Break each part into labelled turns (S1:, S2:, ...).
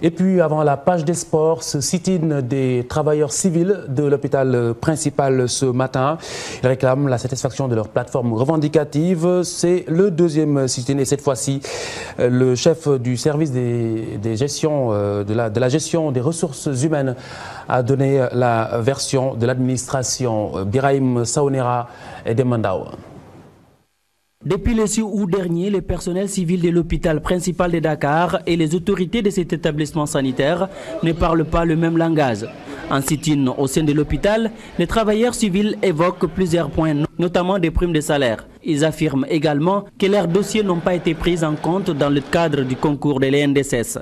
S1: Et puis avant la page des sports, ce sit-in des travailleurs civils de l'hôpital principal ce matin. Ils réclament la satisfaction de leur plateforme revendicative. C'est le deuxième sit-in et cette fois-ci, le chef du service de la gestion des ressources humaines a donné la version de l'administration. Birahim Saonera et Demandao.
S2: Depuis le 6 août dernier, les personnels civils de l'hôpital principal de Dakar et les autorités de cet établissement sanitaire ne parlent pas le même langage. En sit-in au sein de l'hôpital, les travailleurs civils évoquent plusieurs points, notamment des primes de salaire. Ils affirment également que leurs dossiers n'ont pas été pris en compte dans le cadre du concours de l'ENDSS.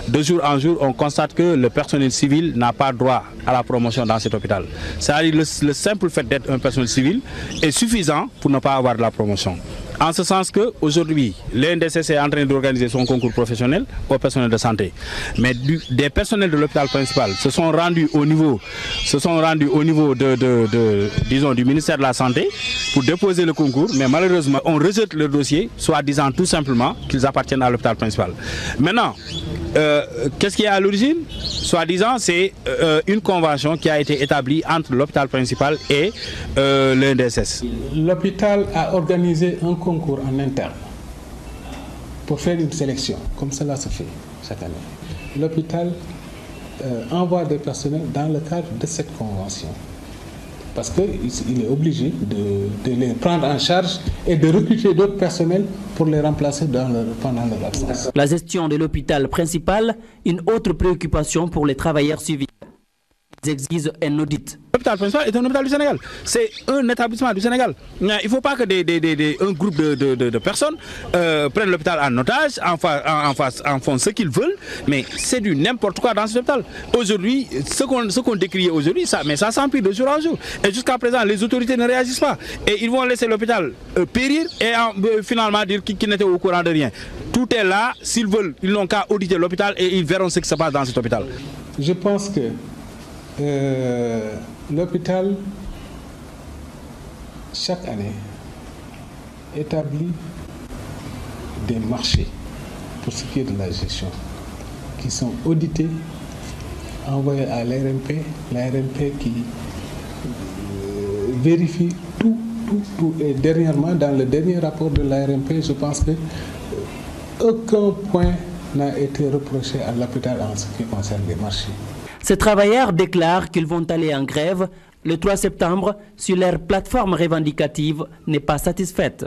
S3: De jour en jour, on constate que le personnel civil n'a pas droit à la promotion dans cet hôpital. C'est-à-dire le simple fait d'être un personnel civil est suffisant pour ne pas avoir de la promotion. En ce sens qu'aujourd'hui, l'ENDSS est en train d'organiser son concours professionnel au personnel de santé. Mais des personnels de l'hôpital principal se sont rendus au niveau disons, du ministère de la Santé pour déposer le concours. Mais malheureusement, on rejette le dossier, soit disant tout simplement qu'ils appartiennent à l'hôpital principal. Maintenant, qu'est-ce qui est à l'origine? Soit disant, c'est une convention qui a été établie entre l'hôpital principal et l'ENDSS.
S4: L'hôpital a organisé un concours en interne pour faire une sélection, comme cela se fait chaque année. L'hôpital envoie des personnels dans le cadre de cette convention, parce qu'il est obligé de les prendre en charge et de recruter d'autres personnels pour les remplacer pendant leur absence.
S2: La gestion de l'hôpital principal, une autre préoccupation pour les travailleurs civils. Ils exigent un audit.
S3: L'hôpital principal est un hôpital du Sénégal. C'est un établissement du Sénégal. Il ne faut pas que un groupe de personnes prennent l'hôpital en otage, en font ce qu'ils veulent, mais c'est du n'importe quoi dans cet hôpital. Aujourd'hui, ce qu'on décrit aujourd'hui, ça s'empire de jour en jour. Et jusqu'à présent, les autorités ne réagissent pas. Et ils vont laisser l'hôpital périr et finalement dire qu'ils n'étaient au courant de rien. Tout est là. S'ils veulent, ils n'ont qu'à auditer l'hôpital et ils verront ce qui se passe dans cet hôpital.
S4: Je pense que l'hôpital, chaque année, établit des marchés pour ce qui est de la gestion, qui sont audités, envoyés à l'ARMP qui vérifie tout. Et dernièrement, dans le dernier rapport de l'ARMP, je pense que aucun point n'a été reproché à l'hôpital en ce qui concerne les marchés.
S2: Ces travailleurs déclarent qu'ils vont aller en grève le 3 septembre si leur plateforme revendicative n'est pas satisfaite.